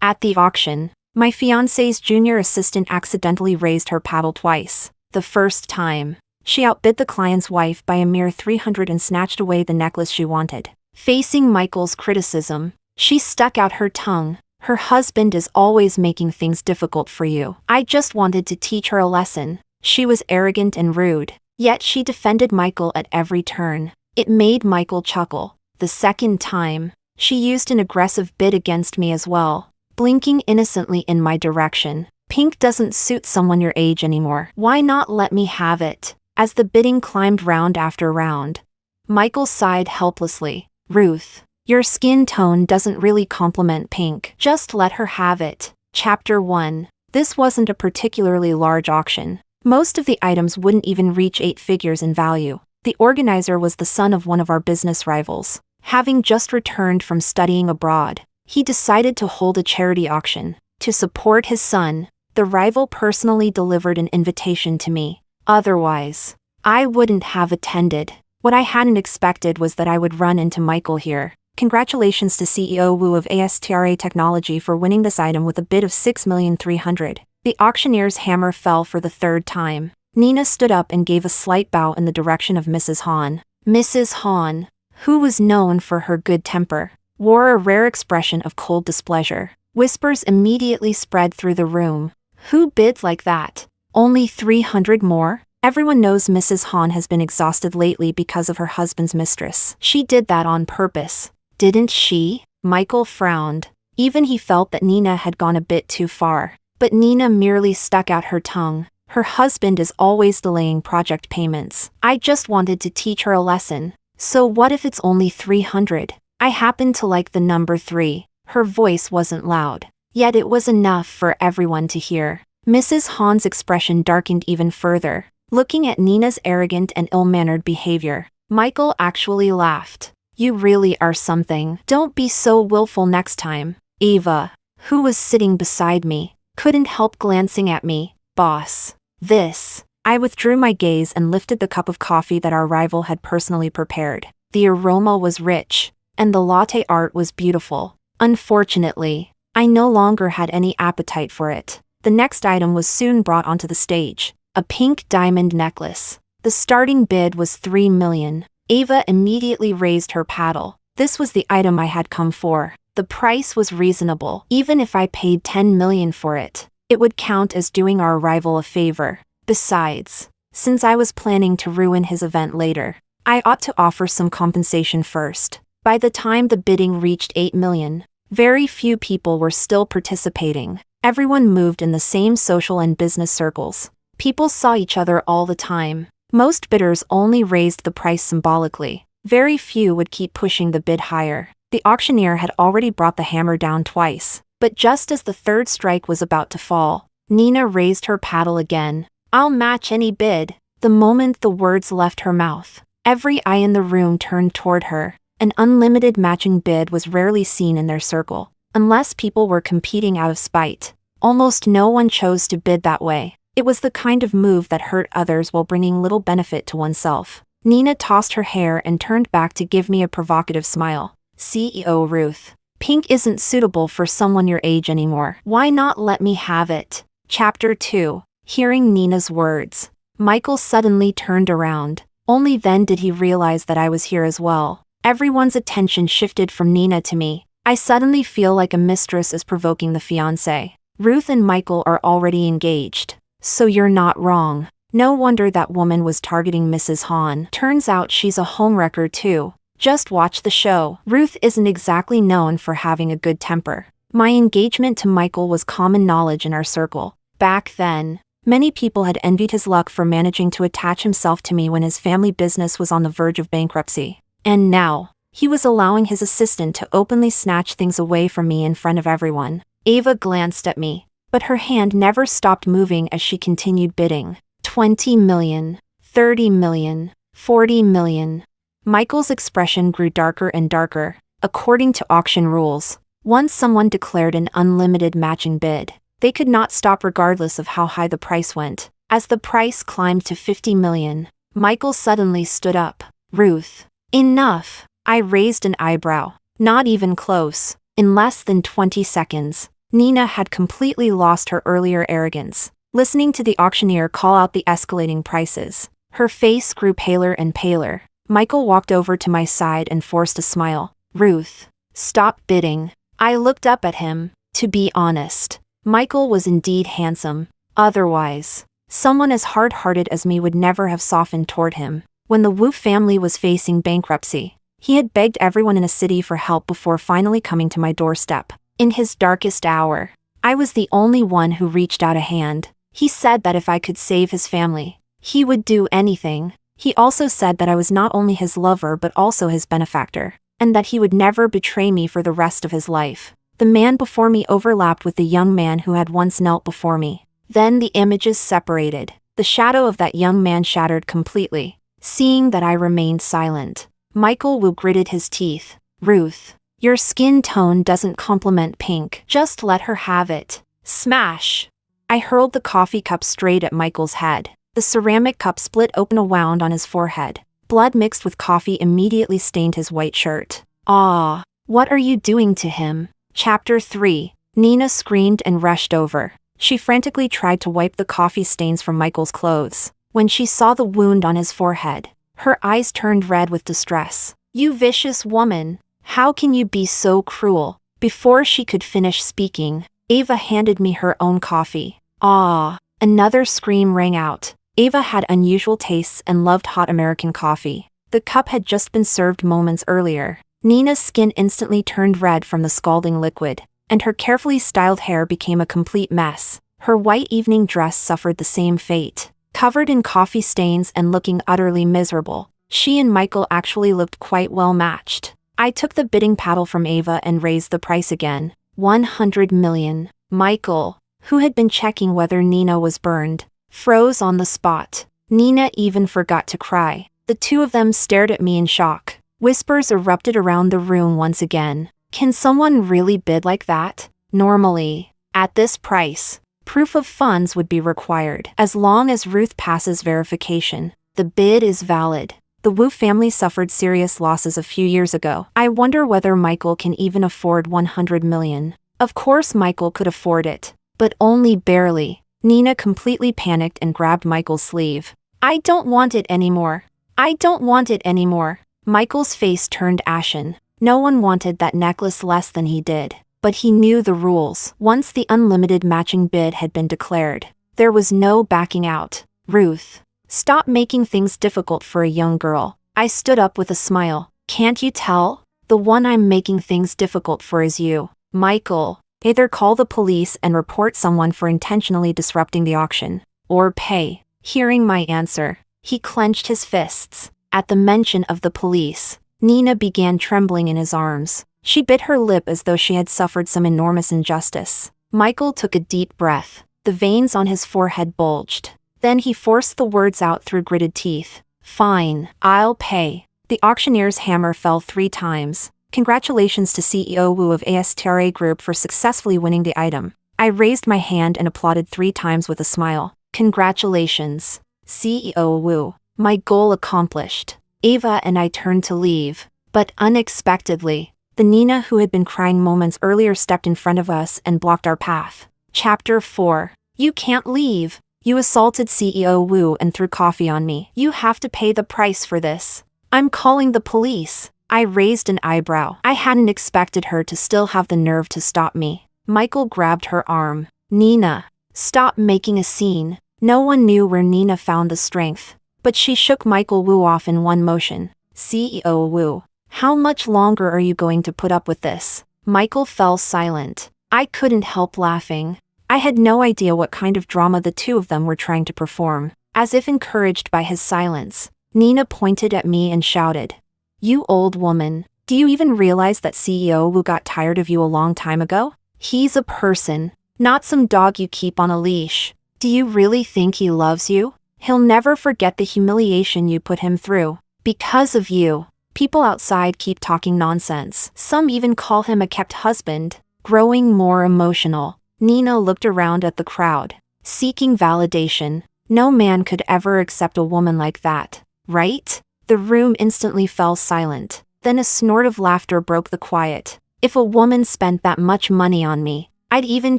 At the auction, my fiancé's junior assistant accidentally raised her paddle twice. The first time, she outbid the client's wife by a mere 300 and snatched away the necklace she wanted. Facing Michael's criticism, she stuck out her tongue. Her husband is always making things difficult for you. I just wanted to teach her a lesson. She was arrogant and rude, yet she defended Michael at every turn. It made Michael chuckle. The second time, she used an aggressive bid against me as well, blinking innocently in my direction. Pink doesn't suit someone your age anymore. Why not let me have it? As the bidding climbed round after round, Michael sighed helplessly. Ruth, your skin tone doesn't really complement Pink. Just let her have it. Chapter 1. This wasn't a particularly large auction. Most of the items wouldn't even reach 8 figures in value. The organizer was the son of one of our business rivals. Having just returned from studying abroad, he decided to hold a charity auction. To support his son, the rival personally delivered an invitation to me. Otherwise, I wouldn't have attended. What I hadn't expected was that I would run into Michael here. Congratulations to CEO Wu of ASTRA Technology for winning this item with a bid of 6,300,000. The auctioneer's hammer fell for the third time. Nina stood up and gave a slight bow in the direction of Mrs. Han. Mrs. Han, who was known for her good temper, wore a rare expression of cold displeasure. Whispers immediately spread through the room. Who bids like that? Only 300 more? Everyone knows Mrs. Han has been exhausted lately because of her husband's mistress. She did that on purpose, didn't she? Michael frowned. Even he felt that Nina had gone a bit too far. But Nina merely stuck out her tongue. Her husband is always delaying project payments. I just wanted to teach her a lesson. So what if it's only 300? I happen to like the number 3. Her voice wasn't loud, yet it was enough for everyone to hear. Mrs. Han's expression darkened even further. Looking at Nina's arrogant and ill-mannered behavior, Michael actually laughed. You really are something. Don't be so willful next time. Eva, who was sitting beside me, couldn't help glancing at me. Boss. This. I withdrew my gaze and lifted the cup of coffee that our rival had personally prepared. The aroma was rich, and the latte art was beautiful. Unfortunately, I no longer had any appetite for it. The next item was soon brought onto the stage. A pink diamond necklace. The starting bid was 3 million. Ava immediately raised her paddle. This was the item I had come for. The price was reasonable. Even if I paid 10 million for it, it would count as doing our rival a favor. Besides, since I was planning to ruin his event later, I ought to offer some compensation first. By the time the bidding reached 8 million, very few people were still participating. Everyone moved in the same social and business circles. People saw each other all the time. Most bidders only raised the price symbolically. Very few would keep pushing the bid higher. The auctioneer had already brought the hammer down twice, but just as the third strike was about to fall, Nina raised her paddle again. I'll match any bid. The moment the words left her mouth, every eye in the room turned toward her. An unlimited matching bid was rarely seen in their circle, unless people were competing out of spite. Almost no one chose to bid that way. It was the kind of move that hurt others while bringing little benefit to oneself. Nina tossed her hair and turned back to give me a provocative smile. CEO Ruth, pink isn't suitable for someone your age anymore. Why not let me have it? Chapter 2. Hearing Nina's words, Michael suddenly turned around. Only then did he realize that I was here as well. Everyone's attention shifted from Nina to me. I suddenly feel like a mistress is provoking the fiancé. Ruth and Michael are already engaged. So you're not wrong. No wonder that woman was targeting Mrs. Han. Turns out she's a homewrecker too. Just watch the show. Ruth isn't exactly known for having a good temper. My engagement to Michael was common knowledge in our circle. Back then, many people had envied his luck for managing to attach himself to me when his family business was on the verge of bankruptcy. And now, he was allowing his assistant to openly snatch things away from me in front of everyone. Ava glanced at me, but her hand never stopped moving as she continued bidding. 20 million, 30 million, 40 million. Michael's expression grew darker and darker. According to auction rules, once someone declared an unlimited matching bid, they could not stop regardless of how high the price went. As the price climbed to 50 million, Michael suddenly stood up. Ruth, enough. I raised an eyebrow. Not even close. In less than 20 seconds, Nina had completely lost her earlier arrogance. Listening to the auctioneer call out the escalating prices, her face grew paler and paler. Michael walked over to my side and forced a smile. "Ruth, stop bidding." I looked up at him. To be honest, Michael was indeed handsome. Otherwise, someone as hard-hearted as me would never have softened toward him. When the Wu family was facing bankruptcy, he had begged everyone in a city for help before finally coming to my doorstep. In his darkest hour, I was the only one who reached out a hand. He said that if I could save his family, he would do anything. He also said that I was not only his lover but also his benefactor, and that he would never betray me for the rest of his life. The man before me overlapped with the young man who had once knelt before me. Then the images separated. The shadow of that young man shattered completely. Seeing that I remained silent, Michael Wu gritted his teeth. "Ruth, your skin tone doesn't complement pink. Just let her have it." Smash! I hurled the coffee cup straight at Michael's head. The ceramic cup split open a wound on his forehead. Blood mixed with coffee immediately stained his white shirt. "Ah, what are you doing to him?" Chapter 3. Nina screamed and rushed over. She frantically tried to wipe the coffee stains from Michael's clothes. When she saw the wound on his forehead, her eyes turned red with distress. "You vicious woman! How can you be so cruel?" Before she could finish speaking, Ava handed me her own coffee. "Ah!" Another scream rang out. Ava had unusual tastes and loved hot American coffee. The cup had just been served moments earlier. Nina's skin instantly turned red from the scalding liquid, and her carefully styled hair became a complete mess. Her white evening dress suffered the same fate. Covered in coffee stains and looking utterly miserable, she and Michael actually looked quite well matched. I took the bidding paddle from Ava and raised the price again. 100 million. Michael, who had been checking whether Nina was burned, froze on the spot. Nina even forgot to cry. The two of them stared at me in shock. Whispers erupted around the room once again. Can someone really bid like that? Normally, at this price, proof of funds would be required. As long as Ruth passes verification, the bid is valid. The Wu family suffered serious losses a few years ago. I wonder whether Michael can even afford 100 million. Of course Michael could afford it, but only barely. Nina completely panicked and grabbed Michael's sleeve. "I don't want it anymore. I don't want it anymore." Michael's face turned ashen. No one wanted that necklace less than he did. But he knew the rules. Once the unlimited matching bid had been declared, there was no backing out. "Ruth, stop making things difficult for a young girl." I stood up with a smile. "Can't you tell? The one I'm making things difficult for is you." "Michael, either call the police and report someone for intentionally disrupting the auction, or pay." Hearing my answer, he clenched his fists. At the mention of the police, Nina began trembling in his arms. She bit her lip as though she had suffered some enormous injustice. Michael took a deep breath. The veins on his forehead bulged. Then he forced the words out through gritted teeth. "Fine, I'll pay." The auctioneer's hammer fell 3 times. Congratulations to CEO Wu of ASTRA Group for successfully winning the item. I raised my hand and applauded 3 times with a smile. "Congratulations, CEO Wu. My goal accomplished." Ava and I turned to leave, but unexpectedly, the Nina who had been crying moments earlier stepped in front of us and blocked our path. Chapter 4. "You can't leave. You assaulted CEO Wu and threw coffee on me. You have to pay the price for this. I'm calling the police." I raised an eyebrow. I hadn't expected her to still have the nerve to stop me. Michael grabbed her arm. "Nina, stop making a scene." No one knew where Nina found the strength, but she shook Michael Wu off in one motion. "CEO Wu, how much longer are you going to put up with this?" Michael fell silent. I couldn't help laughing. I had no idea what kind of drama the two of them were trying to perform. As if encouraged by his silence, Nina pointed at me and shouted, "You old woman, do you even realize that CEO Wu got tired of you a long time ago? He's a person, not some dog you keep on a leash. Do you really think he loves you? He'll never forget the humiliation you put him through. Because of you, people outside keep talking nonsense. Some even call him a kept husband." Growing more emotional, Nina looked around at the crowd, seeking validation. No man could ever accept a woman like that, right? The room instantly fell silent. Then a snort of laughter broke the quiet. "If a woman spent that much money on me, I'd even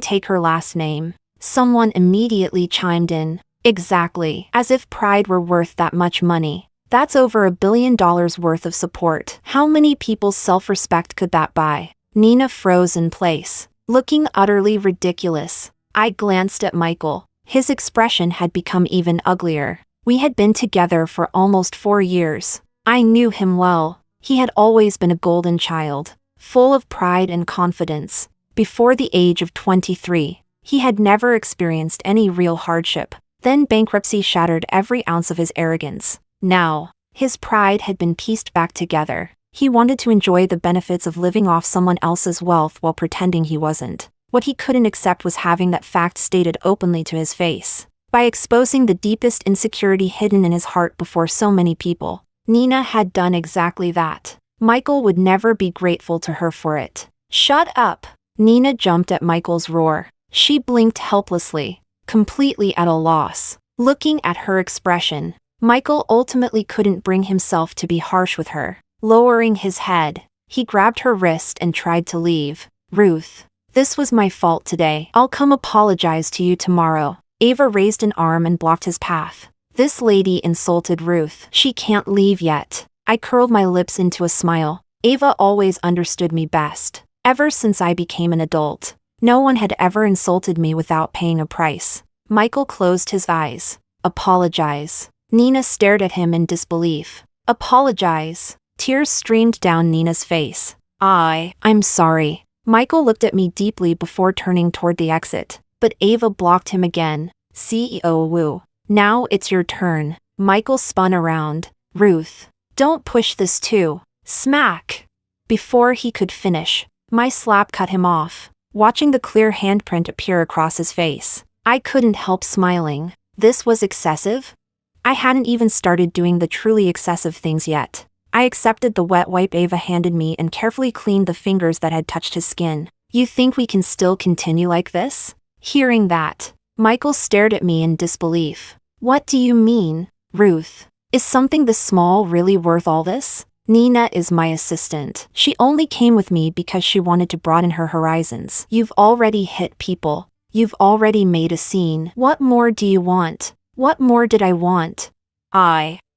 take her last name. Someone immediately chimed in. Exactly. As if pride were worth that much money. That's over $1 billion worth of support. How many people's self-respect could that buy? Nina froze in place, looking utterly ridiculous. I glanced at Michael. His expression had become even uglier. We had been together for almost 4 years. I knew him well. He had always been a golden child, full of pride and confidence. Before the age of 23, he had never experienced any real hardship. Then bankruptcy shattered every ounce of his arrogance. Now, his pride had been pieced back together. He wanted to enjoy the benefits of living off someone else's wealth while pretending he wasn't. What he couldn't accept was having that fact stated openly to his face. By exposing the deepest insecurity hidden in his heart before so many people, Nina had done exactly that. Michael would never be grateful to her for it. Shut up! Nina jumped at Michael's roar. She blinked helplessly, completely at a loss. Looking at her expression, Michael ultimately couldn't bring himself to be harsh with her. Lowering his head, he grabbed her wrist and tried to leave. Ruth, this was my fault today. I'll come apologize to you tomorrow. Ava raised an arm and blocked his path. This lady insulted Ruth. She can't leave yet. I curled my lips into a smile. Ava always understood me best. Ever since I became an adult, no one had ever insulted me without paying a price. Michael closed his eyes. Apologize. Nina stared at him in disbelief. Apologize. Tears streamed down Nina's face. I'm sorry. Michael looked at me deeply before turning toward the exit, but Ava blocked him again. CEO Wu. Now it's your turn. Michael spun around. Ruth, don't push this too. Smack. Before he could finish, my slap cut him off, watching the clear handprint appear across his face. I couldn't help smiling. This was excessive? I hadn't even started doing the truly excessive things yet. I accepted the wet wipe Ava handed me and carefully cleaned the fingers that had touched his skin. You think we can still continue like this? Hearing that, Michael stared at me in disbelief. What do you mean, Ruth? Is something this small really worth all this? Nina is my assistant. She only came with me because she wanted to broaden her horizons. You've already hit people. You've already made a scene. What more do you want? What more did I want?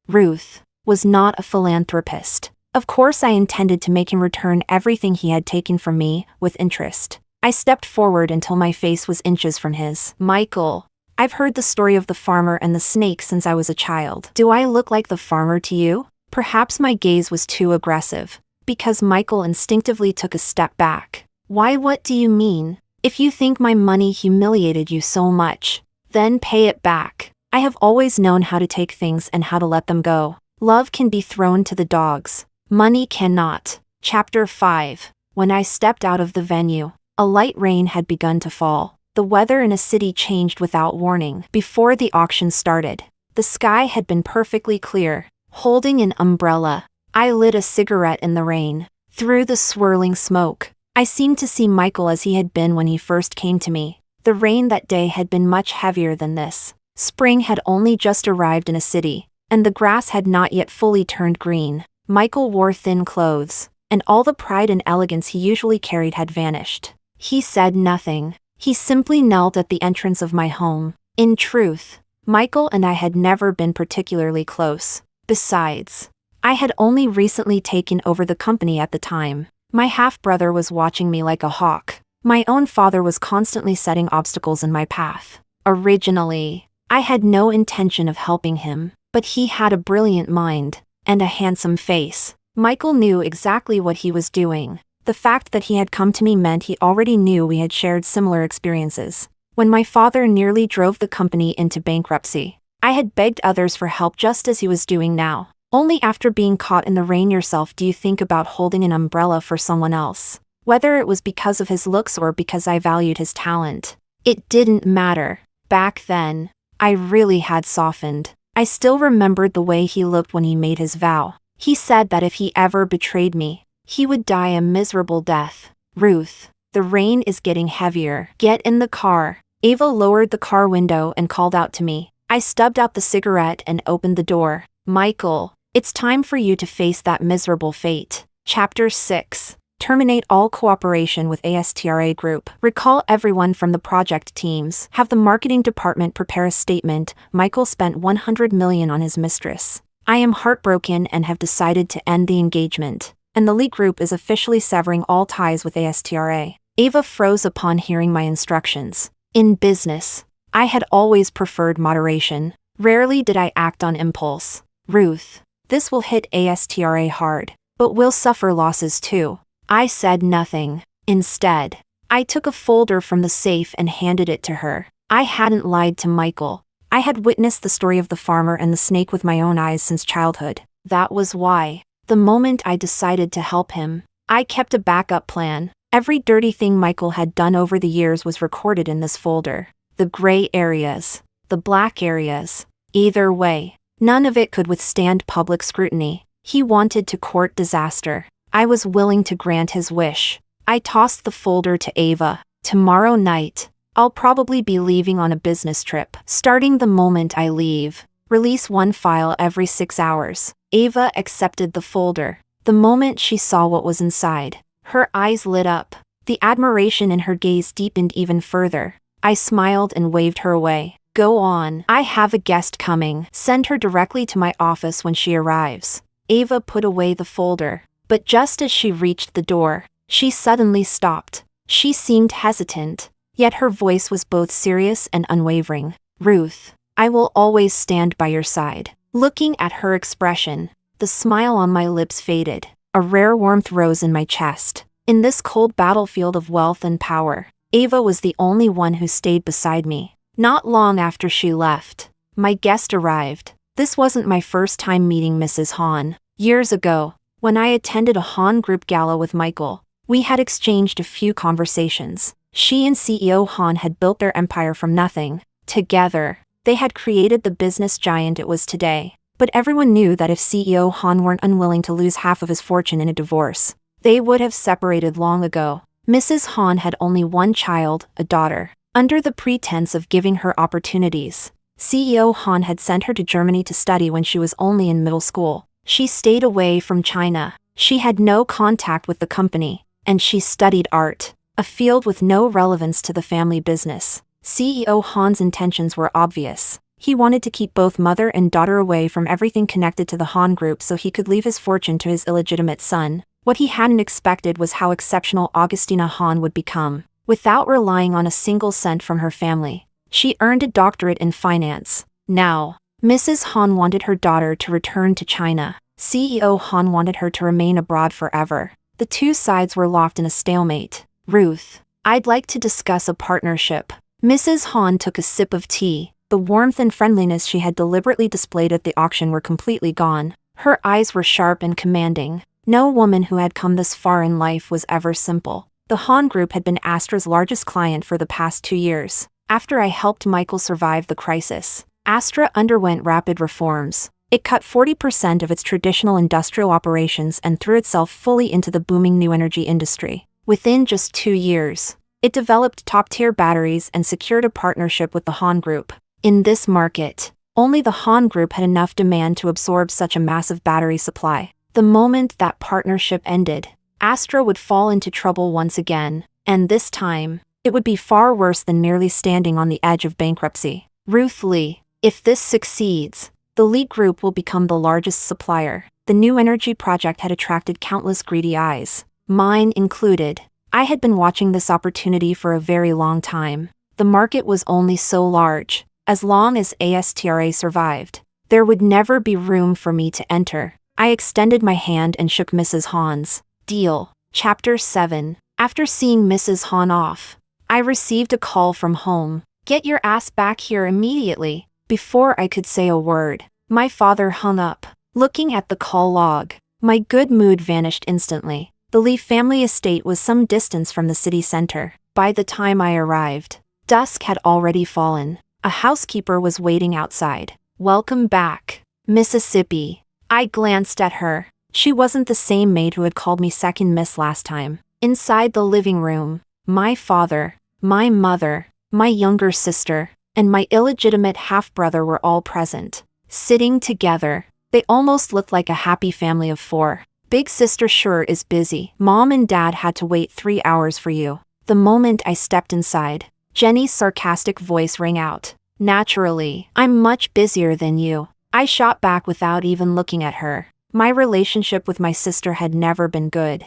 Ruth, was not a philanthropist. Of course I intended to make him return everything he had taken from me, with interest. I stepped forward until my face was inches from his. Michael, I've heard the story of the farmer and the snake since I was a child. Do I look like the farmer to you? Perhaps my gaze was too aggressive, because Michael instinctively took a step back. Why, what do you mean? If you think my money humiliated you so much, then pay it back. I have always known how to take things and how to let them go. Love can be thrown to the dogs. Money cannot. Chapter 5. When I stepped out of the venue, a light rain had begun to fall. The weather in a city changed without warning. Before the auction started, the sky had been perfectly clear. Holding an umbrella, I lit a cigarette in the rain. Through the swirling smoke, I seemed to see Michael as he had been when he first came to me. The rain that day had been much heavier than this. Spring had only just arrived in a city, and the grass had not yet fully turned green. Michael wore thin clothes, and all the pride and elegance he usually carried had vanished. He said nothing. He simply knelt at the entrance of my home. In truth, Michael and I had never been particularly close. Besides, I had only recently taken over the company at the time. My half-brother was watching me like a hawk. My own father was constantly setting obstacles in my path. Originally, I had no intention of helping him, but he had a brilliant mind and a handsome face. Michael knew exactly what he was doing. The fact that he had come to me meant he already knew we had shared similar experiences. When my father nearly drove the company into bankruptcy, I had begged others for help just as he was doing now. Only after being caught in the rain yourself do you think about holding an umbrella for someone else. Whether it was because of his looks or because I valued his talent, it didn't matter. Back then, I really had softened. I still remembered the way he looked when he made his vow. He said that if he ever betrayed me, he would die a miserable death. Ruth, the rain is getting heavier. Get in the car. Ava lowered the car window and called out to me. I stubbed out the cigarette and opened the door. Michael, it's time for you to face that miserable fate. Chapter 6. Terminate all cooperation with ASTRA Group. Recall everyone from the project teams. Have the marketing department prepare a statement. Michael spent $100 million on his mistress. I am heartbroken and have decided to end the engagement. And the Lee Group is officially severing all ties with ASTRA. Ava froze upon hearing my instructions. In business, I had always preferred moderation. Rarely did I act on impulse. Ruth, this will hit ASTRA hard, but we'll suffer losses too. I said nothing. Instead, I took a folder from the safe and handed it to her. I hadn't lied to Michael. I had witnessed the story of the farmer and the snake with my own eyes since childhood. That was why, the moment I decided to help him, I kept a backup plan. Every dirty thing Michael had done over the years was recorded in this folder. The gray areas, the black areas. Either way, none of it could withstand public scrutiny. He wanted to court disaster. I was willing to grant his wish. I tossed the folder to Ava. Tomorrow night, I'll probably be leaving on a business trip. Starting the moment I leave, release one file every 6 hours. Ava accepted the folder. The moment she saw what was inside, her eyes lit up. The admiration in her gaze deepened even further. I smiled and waved her away. Go on. I have a guest coming. Send her directly to my office when she arrives. Ava put away the folder. But just as she reached the door, she suddenly stopped. She seemed hesitant, yet her voice was both serious and unwavering. Ruth, I will always stand by your side. Looking at her expression, the smile on my lips faded. A rare warmth rose in my chest. In this cold battlefield of wealth and power, Ava was the only one who stayed beside me. Not long after she left, my guest arrived. This wasn't my first time meeting Mrs. Han. Years ago, when I attended a Han Group gala with Michael, we had exchanged a few conversations. She and CEO Han had built their empire from nothing. Together, they had created the business giant it was today. But everyone knew that if CEO Han weren't unwilling to lose half of his fortune in a divorce, they would have separated long ago. Mrs. Han had only one child, a daughter. Under the pretense of giving her opportunities, CEO Han had sent her to Germany to study when she was only in middle school. She stayed away from China. She had no contact with the company, and she studied art, a field with no relevance to the family business. CEO Han's intentions were obvious. He wanted to keep both mother and daughter away from everything connected to the Han Group so he could leave his fortune to his illegitimate son. What he hadn't expected was how exceptional Augustina Han would become. Without relying on a single cent from her family, she earned a doctorate in finance. Now, Mrs. Han wanted her daughter to return to China. CEO Han wanted her to remain abroad forever. The two sides were locked in a stalemate. Ruth, I'd like to discuss a partnership. Mrs. Han took a sip of tea. The warmth and friendliness she had deliberately displayed at the auction were completely gone. Her eyes were sharp and commanding. No woman who had come this far in life was ever simple. The Han Group had been Astra's largest client for the past 2 years. After I helped Michael survive the crisis, Astra underwent rapid reforms. It cut 40% of its traditional industrial operations and threw itself fully into the booming new energy industry. Within just 2 years, it developed top-tier batteries and secured a partnership with the Han Group. In this market, only the Han Group had enough demand to absorb such a massive battery supply. The moment that partnership ended, Astra would fall into trouble once again, and this time, it would be far worse than merely standing on the edge of bankruptcy. Ruth Lee, if this succeeds, the Lee Group will become the largest supplier. The new energy project had attracted countless greedy eyes, mine included. I had been watching this opportunity for a very long time. The market was only so large. As long as ASTRA survived, there would never be room for me to enter. I extended my hand and shook Mrs. Han's. Deal. Chapter 7. After seeing Mrs. Han off, I received a call from home. Get your ass back here immediately. Before I could say a word, my father hung up. Looking at the call log, my good mood vanished instantly. The Lee family estate was some distance from the city center. By the time I arrived, dusk had already fallen. A housekeeper was waiting outside. Welcome back, Mississippi. I glanced at her. She wasn't the same maid who had called me second miss last time. Inside the living room, my father, my mother, my younger sister, and my illegitimate half-brother were all present. Sitting together, they almost looked like a happy family of 4. Big sister sure is busy. Mom and Dad had to wait 3 hours for you. The moment I stepped inside, Jenny's sarcastic voice rang out. Naturally, I'm much busier than you. I shot back without even looking at her. My relationship with my sister had never been good.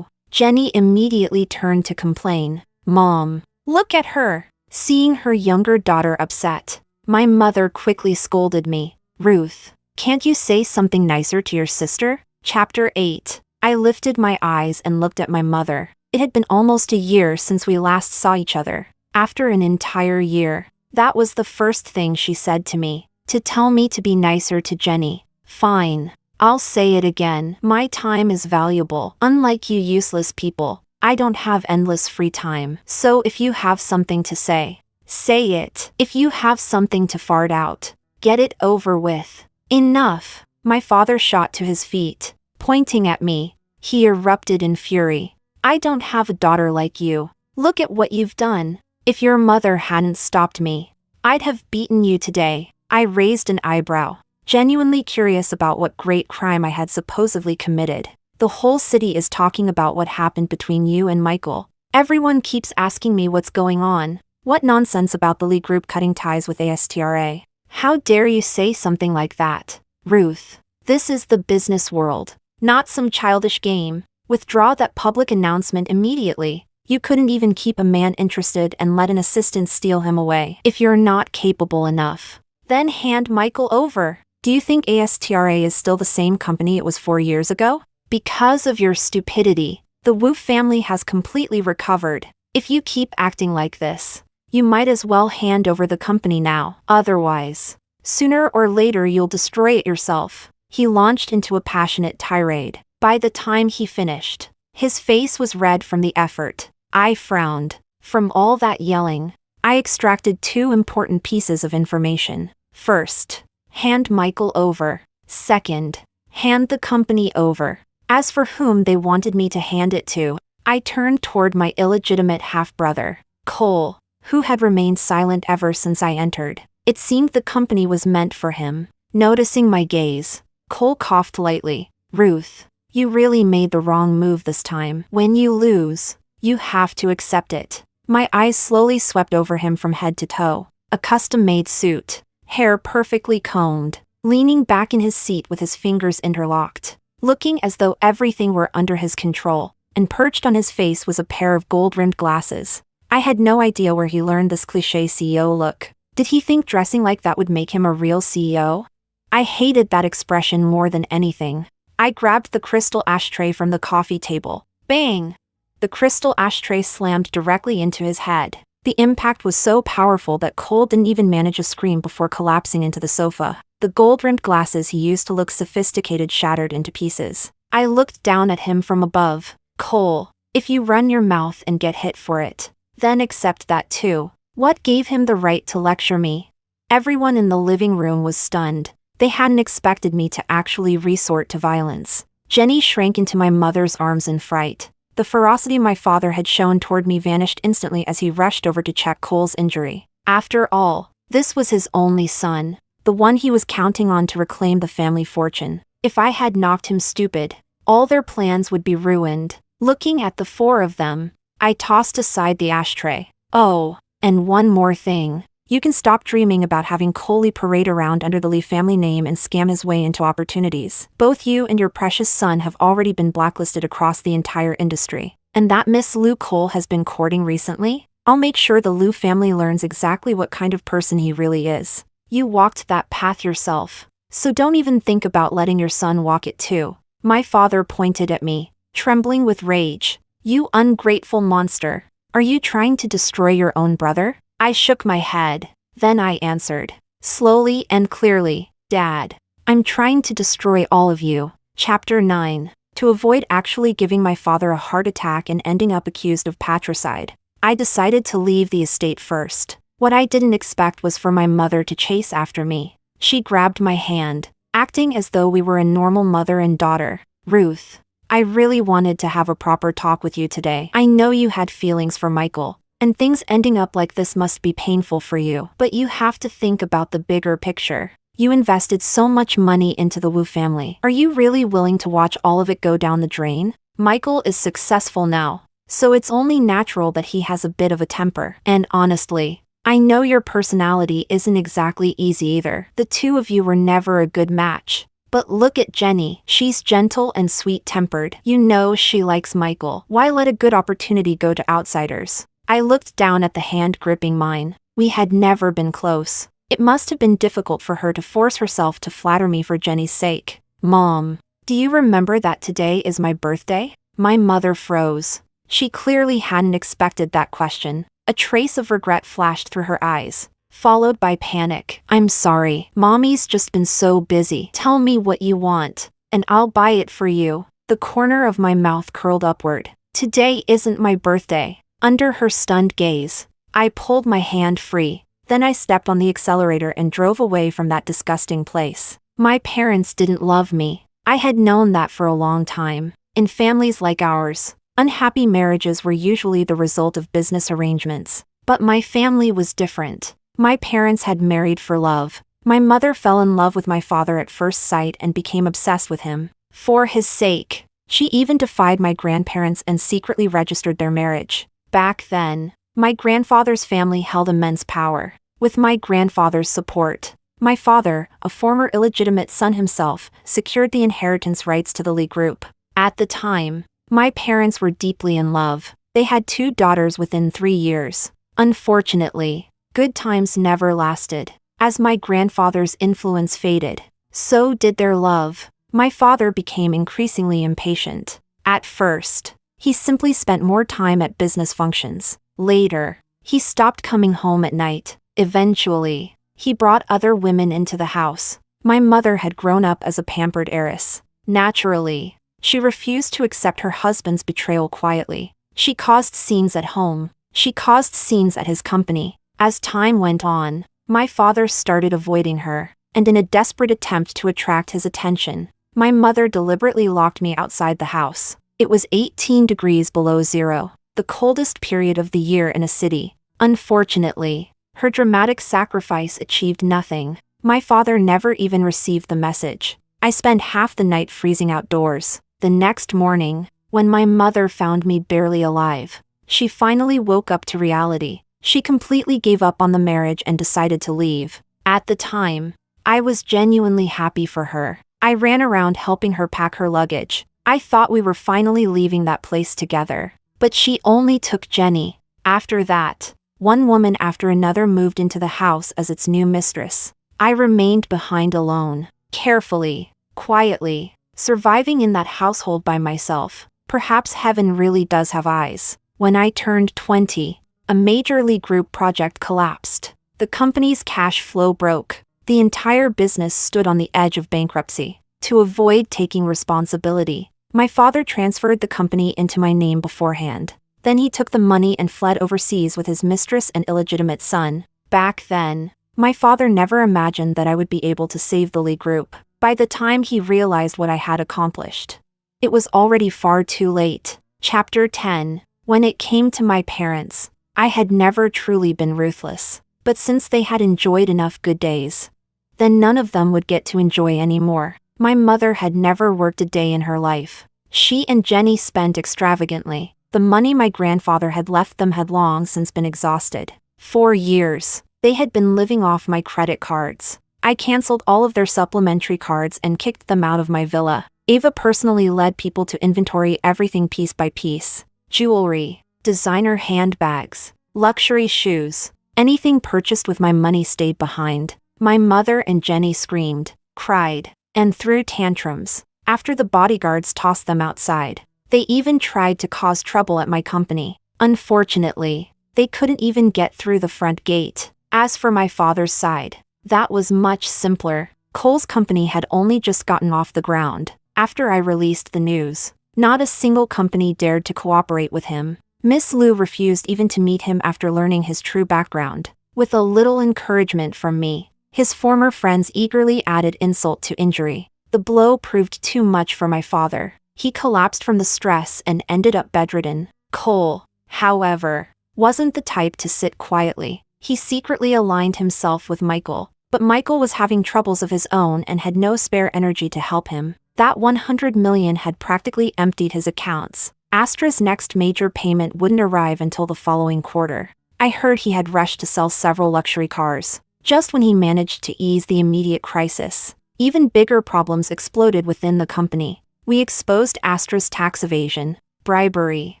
Jenny immediately turned to complain. Mom, look at her. Seeing her younger daughter upset, my mother quickly scolded me. Ruth, can't you say something nicer to your sister? Chapter 8. I lifted my eyes and looked at my mother. It had been almost a year since we last saw each other. After an entire year, that was the first thing she said to me. To tell me to be nicer to Jenny. Fine. I'll say it again. My time is valuable. Unlike you useless people, I don't have endless free time. So if you have something to say, say it. If you have something to fart out, get it over with. Enough. My father shot to his feet. Pointing at me, he erupted in fury. I don't have a daughter like you. Look at what you've done. If your mother hadn't stopped me, I'd have beaten you today. I raised an eyebrow, genuinely curious about what great crime I had supposedly committed. The whole city is talking about what happened between you and Michael. Everyone keeps asking me what's going on. What nonsense about the Lee Group cutting ties with ASTRA? How dare you say something like that? Ruth, this is the business world, not some childish game. Withdraw that public announcement immediately. You couldn't even keep a man interested and let an assistant steal him away. If you're not capable enough, then hand Michael over. Do you think ASTRA is still the same company it was 4 years ago? Because of your stupidity, the Wu family has completely recovered. If you keep acting like this, you might as well hand over the company now. Otherwise, sooner or later you'll destroy it yourself. He launched into a passionate tirade. By the time he finished, his face was red from the effort. I frowned. From all that yelling, I extracted 2 important pieces of information. First, hand Michael over. Second, hand the company over. As for whom they wanted me to hand it to, I turned toward my illegitimate half-brother, Cole, who had remained silent ever since I entered. It seemed the company was meant for him. Noticing my gaze, Cole coughed lightly. Ruth, you really made the wrong move this time. When you lose, you have to accept it. My eyes slowly swept over him from head to toe. A custom-made suit, hair perfectly combed, leaning back in his seat with his fingers interlocked, looking as though everything were under his control, and perched on his face was a pair of gold-rimmed glasses. I had no idea where he learned this cliché CEO look. Did he think dressing like that would make him a real CEO? I hated that expression more than anything. I grabbed the crystal ashtray from the coffee table. Bang! The crystal ashtray slammed directly into his head. The impact was so powerful that Cole didn't even manage a scream before collapsing into the sofa. The gold-rimmed glasses he used to look sophisticated shattered into pieces. I looked down at him from above. Cole, if you run your mouth and get hit for it, then accept that too. What gave him the right to lecture me? Everyone in the living room was stunned. They hadn't expected me to actually resort to violence. Jenny shrank into my mother's arms in fright. The ferocity my father had shown toward me vanished instantly as he rushed over to check Cole's injury. After all, this was his only son, the one he was counting on to reclaim the family fortune. If I had knocked him stupid, all their plans would be ruined. Looking at the 4 of them, I tossed aside the ashtray. Oh, and one more thing. You can stop dreaming about having Coley parade around under the Lee family name and scam his way into opportunities. Both you and your precious son have already been blacklisted across the entire industry. And that Miss Lou Cole has been courting recently? I'll make sure the Lou family learns exactly what kind of person he really is. You walked that path yourself, so don't even think about letting your son walk it too. My father pointed at me, trembling with rage. You ungrateful monster. Are you trying to destroy your own brother? I shook my head. Then I answered, slowly and clearly, Dad, I'm trying to destroy all of you. Chapter 9. To avoid actually giving my father a heart attack and ending up accused of patricide, I decided to leave the estate first. What I didn't expect was for my mother to chase after me. She grabbed my hand, acting as though we were a normal mother and daughter. Ruth, I really wanted to have a proper talk with you today. I know you had feelings for Michael, and things ending up like this must be painful for you. But you have to think about the bigger picture. You invested so much money into the Wu family. Are you really willing to watch all of it go down the drain? Michael is successful now, so it's only natural that he has a bit of a temper. And honestly, I know your personality isn't exactly easy either. The two of you were never a good match. But look at Jenny. She's gentle and sweet-tempered. You know she likes Michael. Why let a good opportunity go to outsiders? I looked down at the hand gripping mine. We had never been close. It must have been difficult for her to force herself to flatter me for Jenny's sake. Mom, do you remember that today is my birthday? My mother froze. She clearly hadn't expected that question. A trace of regret flashed through her eyes, followed by panic. I'm sorry. Mommy's just been so busy. Tell me what you want, and I'll buy it for you. The corner of my mouth curled upward. Today isn't my birthday. Under her stunned gaze, I pulled my hand free. Then I stepped on the accelerator and drove away from that disgusting place. My parents didn't love me. I had known that for a long time. In families like ours, unhappy marriages were usually the result of business arrangements. But my family was different. My parents had married for love. My mother fell in love with my father at first sight and became obsessed with him. For his sake, she even defied my grandparents and secretly registered their marriage. Back then, my grandfather's family held immense power. With my grandfather's support, my father, a former illegitimate son himself, secured the inheritance rights to the Lee Group. At the time, my parents were deeply in love. They had 2 daughters within 3 years. Unfortunately, good times never lasted. As my grandfather's influence faded, so did their love. My father became increasingly impatient. At first, he simply spent more time at business functions. Later, he stopped coming home at night. Eventually, he brought other women into the house. My mother had grown up as a pampered heiress. Naturally, she refused to accept her husband's betrayal quietly. She caused scenes at home. She caused scenes at his company. As time went on, my father started avoiding her, and in a desperate attempt to attract his attention, my mother deliberately locked me outside the house. It was 18 degrees below zero, the coldest period of the year in a city. Unfortunately, her dramatic sacrifice achieved nothing. My father never even received the message. I spent half the night freezing outdoors. The next morning, when my mother found me barely alive, she finally woke up to reality. She completely gave up on the marriage and decided to leave. At the time, I was genuinely happy for her. I ran around helping her pack her luggage. I thought we were finally leaving that place together. But she only took Jenny. After that, one woman after another moved into the house as its new mistress. I remained behind alone, carefully, quietly, surviving in that household by myself. Perhaps heaven really does have eyes. When I turned 20, a major Lee Group project collapsed. The company's cash flow broke. The entire business stood on the edge of bankruptcy. To avoid taking responsibility, my father transferred the company into my name beforehand. Then he took the money and fled overseas with his mistress and illegitimate son. Back then, my father never imagined that I would be able to save the Lee Group. By the time he realized what I had accomplished, it was already far too late. Chapter 10. When it came to my parents, I had never truly been ruthless. But since they had enjoyed enough good days, then none of them would get to enjoy any more. My mother had never worked a day in her life. She and Jenny spent extravagantly. The money my grandfather had left them had long since been exhausted. For years, they had been living off my credit cards. I canceled all of their supplementary cards and kicked them out of my villa. Ava personally led people to inventory everything piece by piece. Jewelry, designer handbags, luxury shoes. Anything purchased with my money stayed behind. My mother and Jenny screamed, cried, and threw tantrums after the bodyguards tossed them outside. They even tried to cause trouble at my company. Unfortunately, they couldn't even get through the front gate. As for my father's side, that was much simpler. Cole's company had only just gotten off the ground. After I released the news, not a single company dared to cooperate with him. Miss Liu refused even to meet him after learning his true background. With a little encouragement from me, his former friends eagerly added insult to injury. The blow proved too much for my father. He collapsed from the stress and ended up bedridden. Cole, however, wasn't the type to sit quietly. He secretly aligned himself with Michael, But Michael was having troubles of his own and had no spare energy to help him. That 100 million had practically emptied his accounts. Astra's next major payment wouldn't arrive until the following quarter. I heard he had rushed to sell several luxury cars. Just when he managed to ease the immediate crisis, even bigger problems exploded within the company. We exposed Astra's tax evasion, bribery,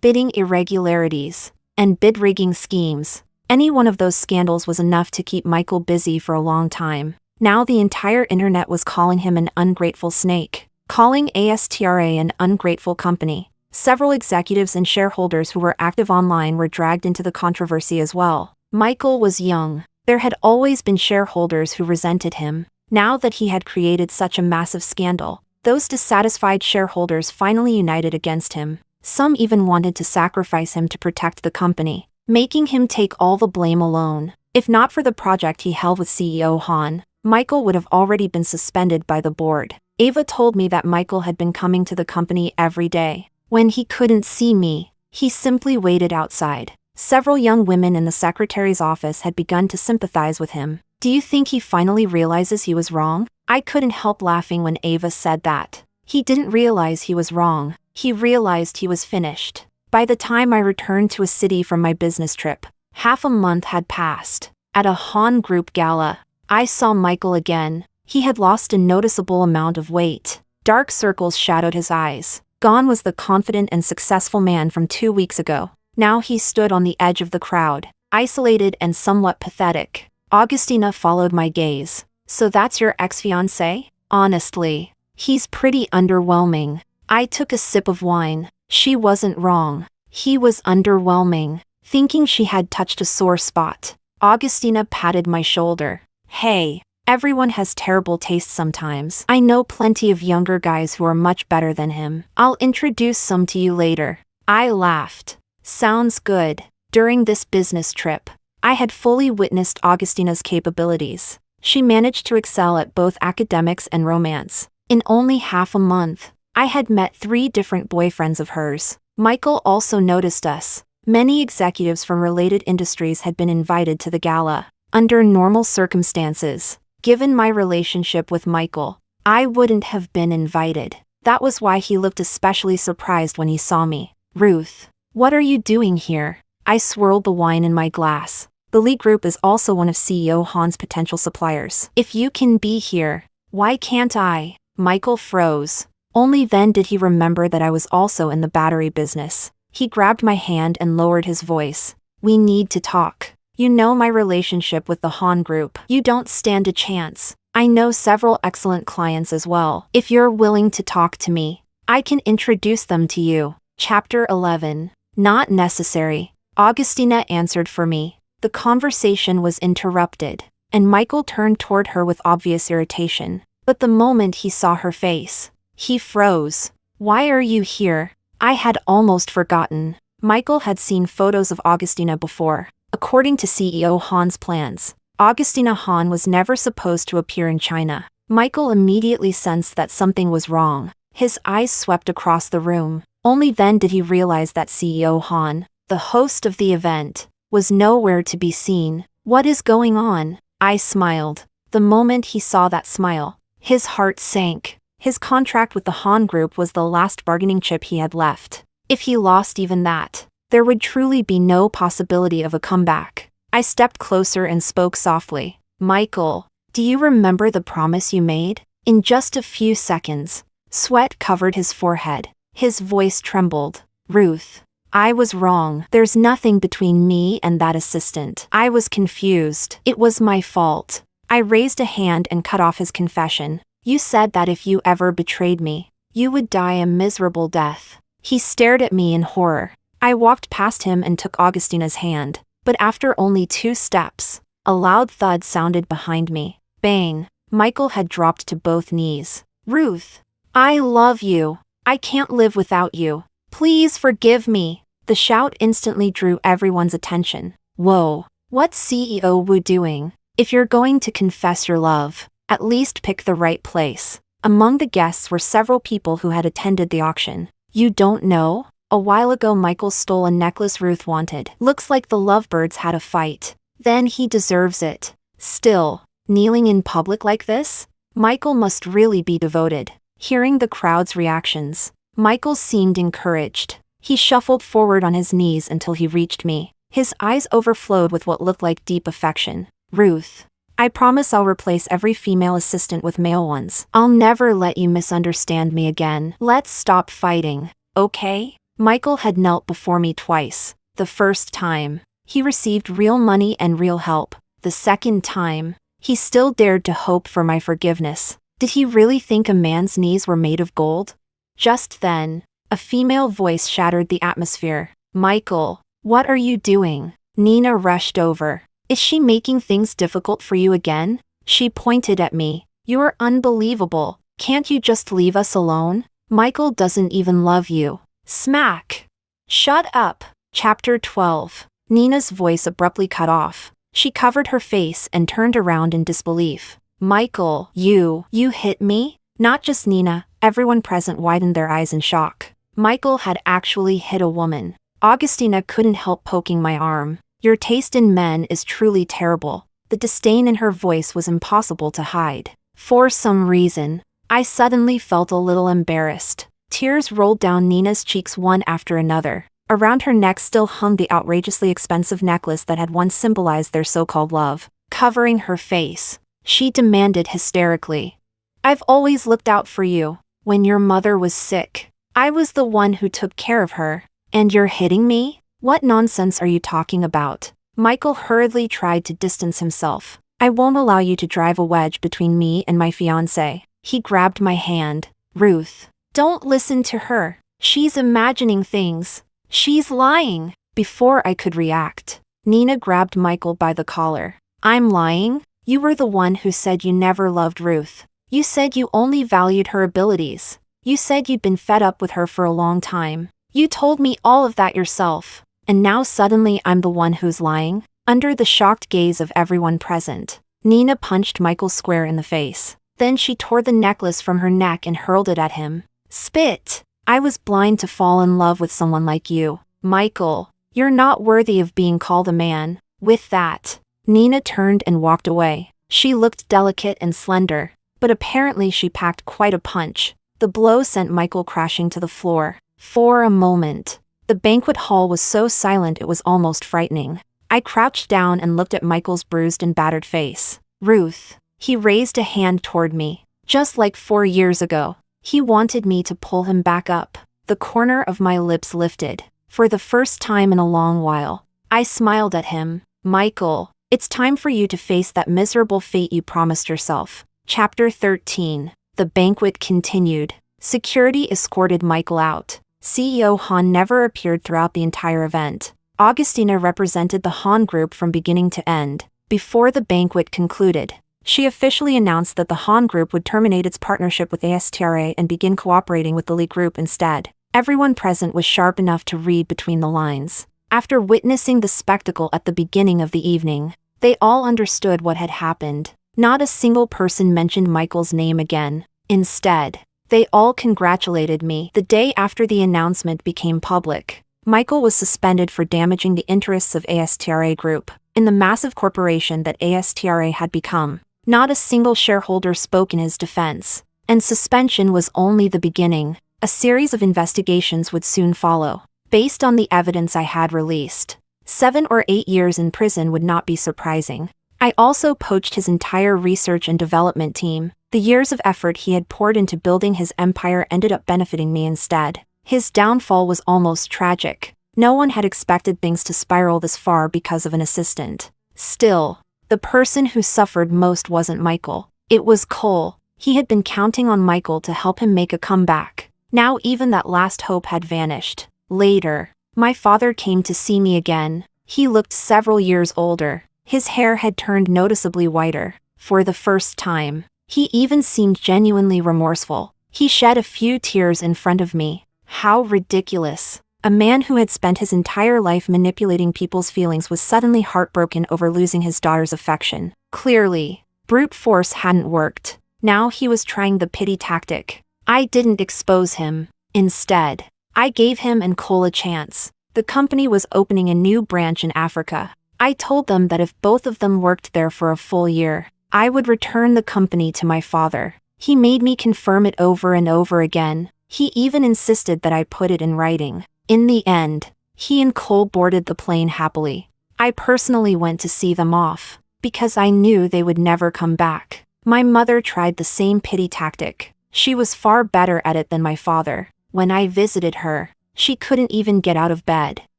bidding irregularities, and bid rigging schemes. Any one of those scandals was enough to keep Michael busy for a long time. Now the entire internet was calling him an ungrateful snake, calling Astra an ungrateful company. Several executives and shareholders who were active online were dragged into the controversy as well. Michael was young. There had always been shareholders who resented him. Now that he had created such a massive scandal, those dissatisfied shareholders finally united against him. Some even wanted to sacrifice him to protect the company, making him take all the blame alone. If not for the project he held with CEO Han, Michael would have already been suspended by the board. Ava told me that Michael had been coming to the company every day. When he couldn't see me, he simply waited outside. Several young women in the secretary's office had begun to sympathize with him. Do you think he finally realizes he was wrong? I couldn't help laughing when Ava said that. He didn't realize he was wrong. He realized he was finished. By the time I returned to a city from my business trip, half a month had passed. At a Han Group gala, I saw Michael again. He had lost a noticeable amount of weight. Dark circles shadowed his eyes. Gone was the confident and successful man from 2 weeks ago. Now he stood on the edge of the crowd, isolated and somewhat pathetic. Augustina followed my gaze. So that's your ex-fiancé? Honestly, he's pretty underwhelming. I took a sip of wine. She wasn't wrong. He was underwhelming. Thinking she had touched a sore spot, Augustina patted my shoulder. Hey, everyone has terrible taste sometimes. I know plenty of younger guys who are much better than him. I'll introduce some to you later. I laughed. Sounds good. During this business trip, I had fully witnessed Augustina's capabilities. She managed to excel at both academics and romance. In only half a month, I had met 3 different boyfriends of hers. Michael also noticed us. Many executives from related industries had been invited to the gala. Under normal circumstances, given my relationship with Michael, I wouldn't have been invited. That was why he looked especially surprised when he saw me. Ruth, what are you doing here? I swirled the wine in my glass. The Lee Group is also one of CEO Han's potential suppliers. If you can be here, why can't I? Michael froze. Only then did he remember that I was also in the battery business. He grabbed my hand and lowered his voice. We need to talk. You know my relationship with the Han Group. You don't stand a chance. I know several excellent clients as well. If you're willing to talk to me, I can introduce them to you. Chapter 11. Not necessary. Augustina answered for me. The conversation was interrupted, and Michael turned toward her with obvious irritation. But the moment he saw her face, he froze. Why are you here? I had almost forgotten. Michael had seen photos of Augustina before. According to CEO Han's plans, Augustina Han was never supposed to appear in China. Michael immediately sensed that something was wrong. His eyes swept across the room. Only then did he realize that CEO Han, the host of the event, was nowhere to be seen. What is going on? I smiled. The moment he saw that smile, his heart sank. His contract with the Han Group was the last bargaining chip he had left. If he lost even that, there would truly be no possibility of a comeback. I stepped closer and spoke softly. Michael, do you remember the promise you made? In just a few seconds, sweat covered his forehead. His voice trembled. Ruth, I was wrong. There's nothing between me and that assistant. I was confused. It was my fault. I raised a hand and cut off his confession. You said that if you ever betrayed me, you would die a miserable death. He stared at me in horror. I walked past him and took Augustina's hand, but after only 2 steps, a loud thud sounded behind me. Bang! Michael had dropped to both knees. Ruth, I love you. I can't live without you. Please forgive me. The shout instantly drew everyone's attention. Whoa, what's CEO Wu doing? If you're going to confess your love, at least pick the right place. Among the guests were several people who had attended the auction. You don't know? A while ago Michael stole a necklace Ruth wanted. Looks like the lovebirds had a fight. Then he deserves it. Still, Kneeling in public like this? Michael must really be devoted. Hearing the crowd's reactions, Michael seemed encouraged. He shuffled forward on his knees until he reached me. His eyes overflowed with what looked like deep affection. Ruth, I promise I'll replace every female assistant with male ones. I'll never let you misunderstand me again. Let's stop fighting, okay? Michael had knelt before me twice. The first time, he received real money and real help. The second time, he still dared to hope for my forgiveness. Did he really think a man's knees were made of gold? Just then, a female voice shattered the atmosphere. Michael, what are you doing? Nina rushed over. Is she making things difficult for you again? She pointed at me. You're unbelievable. Can't you just leave us alone? Michael doesn't even love you. Smack! Shut up. Chapter 12. Nina's voice abruptly cut off. She covered her face and turned around in disbelief. Michael, you hit me? Not just Nina, everyone present widened their eyes in shock. Michael had actually hit a woman. Augustina couldn't help poking my arm. Your taste in men is truly terrible. The disdain in her voice was impossible to hide. For some reason, I suddenly felt a little embarrassed. Tears rolled down Nina's cheeks one after another. Around her neck still hung the outrageously expensive necklace that had once symbolized their so-called love. Covering her face, she demanded hysterically, I've always looked out for you. When your mother was sick, I was the one who took care of her. And you're hitting me? What nonsense are you talking about? Michael hurriedly tried to distance himself. I won't allow you to drive a wedge between me and my fiancé. He grabbed my hand. Ruth, don't listen to her. She's imagining things. She's lying. Before I could react, Nina grabbed Michael by the collar. I'm lying? You were the one who said you never loved Ruth. You said you only valued her abilities. You said you'd been fed up with her for a long time. You told me all of that yourself. And now suddenly I'm the one who's lying? Under the shocked gaze of everyone present, Nina punched Michael square in the face. Then she tore the necklace from her neck and hurled it at him. Spit! I was blind to fall in love with someone like you. Michael, you're not worthy of being called a man. With that, Nina turned and walked away. She looked delicate and slender, but apparently she packed quite a punch. The blow sent Michael crashing to the floor. For a moment, the banquet hall was so silent it was almost frightening. I crouched down and looked at Michael's bruised and battered face. Ruth, he raised a hand toward me. Just like 4 years ago, he wanted me to pull him back up. The corner of my lips lifted. For the first time in a long while, I smiled at him. Michael, it's time for you to face that miserable fate you promised yourself. Chapter 13. The banquet continued. Security escorted Michael out. CEO Han never appeared throughout the entire event. Augustina represented the Han group from beginning to end. Before the banquet concluded, she officially announced that the Han group would terminate its partnership with ASTRA and begin cooperating with the Lee group instead. Everyone present was sharp enough to read between the lines. After witnessing the spectacle at the beginning of the evening, they all understood what had happened. Not a single person mentioned Michael's name again. Instead, they all congratulated me. The day after the announcement became public, Michael was suspended for damaging the interests of ASTRA Group in the massive corporation that ASTRA had become. Not a single shareholder spoke in his defense, and suspension was only the beginning. A series of investigations would soon follow. Based on the evidence I had released, 7 or 8 years in prison would not be surprising. I also poached his entire research and development team. The years of effort he had poured into building his empire ended up benefiting me instead. His downfall was almost tragic. No one had expected things to spiral this far because of an assistant. Still, the person who suffered most wasn't Michael. It was Cole. He had been counting on Michael to help him make a comeback. Now even that last hope had vanished. Later, my father came to see me again. He looked several years older. His hair had turned noticeably whiter. For the first time, he even seemed genuinely remorseful. He shed a few tears in front of me. How ridiculous. A man who had spent his entire life manipulating people's feelings was suddenly heartbroken over losing his daughter's affection. Clearly, brute force hadn't worked. Now he was trying the pity tactic. I didn't expose him. Instead, I gave him and Cole a chance. The company was opening a new branch in Africa. I told them that if both of them worked there for a full year, I would return the company to my father. He made me confirm it over and over again. He even insisted that I put it in writing. In the end, he and Cole boarded the plane happily. I personally went to see them off, because I knew they would never come back. My mother tried the same pity tactic. She was far better at it than my father. When I visited her, she couldn't even get out of bed.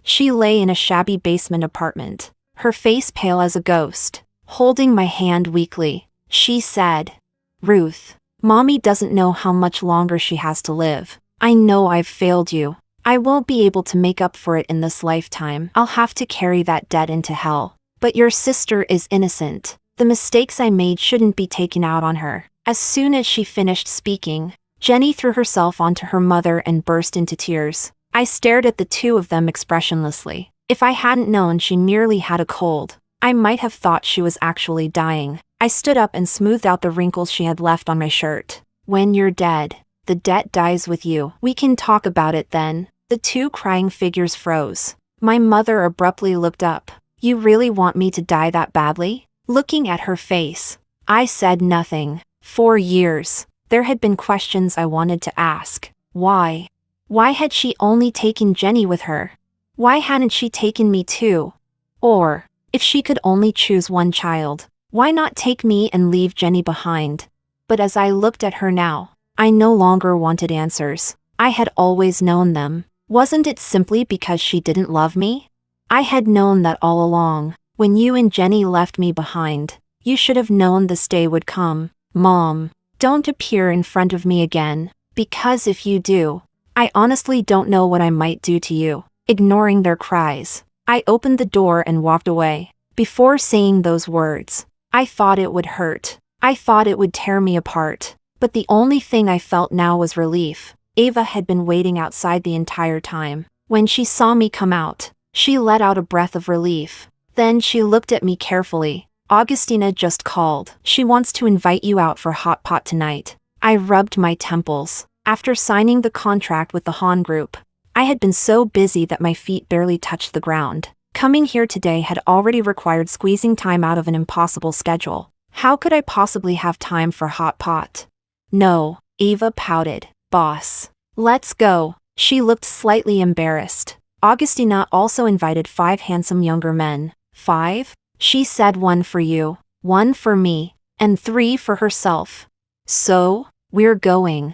She lay in a shabby basement apartment, her face pale as a ghost, holding my hand weakly. She said, "Ruth, Mommy doesn't know how much longer she has to live. I know I've failed you. I won't be able to make up for it in this lifetime. I'll have to carry that debt into hell. But your sister is innocent. The mistakes I made shouldn't be taken out on her." As soon as she finished speaking, Jenny threw herself onto her mother and burst into tears. I stared at the two of them expressionlessly. If I hadn't known she merely had a cold, I might have thought she was actually dying. I stood up and smoothed out the wrinkles she had left on my shirt. "When you're dead, the debt dies with you. We can talk about it then." The two crying figures froze. My mother abruptly looked up. "You really want me to die that badly?" Looking at her face, I said nothing. For years, there had been questions I wanted to ask. Why? Why had she only taken Jenny with her? Why hadn't she taken me too? Or, if she could only choose one child, why not take me and leave Jenny behind? But as I looked at her now, I no longer wanted answers. I had always known them. Wasn't it simply because she didn't love me? I had known that all along. When you and Jenny left me behind, you should have known this day would come. Mom, don't appear in front of me again, because if you do, I honestly don't know what I might do to you. Ignoring their cries, I opened the door and walked away. Before saying those words, I thought it would hurt. I thought it would tear me apart. But the only thing I felt now was relief. Ava had been waiting outside the entire time. When she saw me come out, she let out a breath of relief. Then she looked at me carefully. "Augustina just called. She wants to invite you out for hot pot tonight." I rubbed my temples. After signing the contract with the Han Group, I had been so busy that my feet barely touched the ground. Coming here today had already required squeezing time out of an impossible schedule. How could I possibly have time for hot pot? "No," Ava pouted. "Boss, let's go." She looked slightly embarrassed. Augustina also invited 5 handsome younger men. 5? She said 1 for you, 1 for me, and 3 for herself. "So, we're going."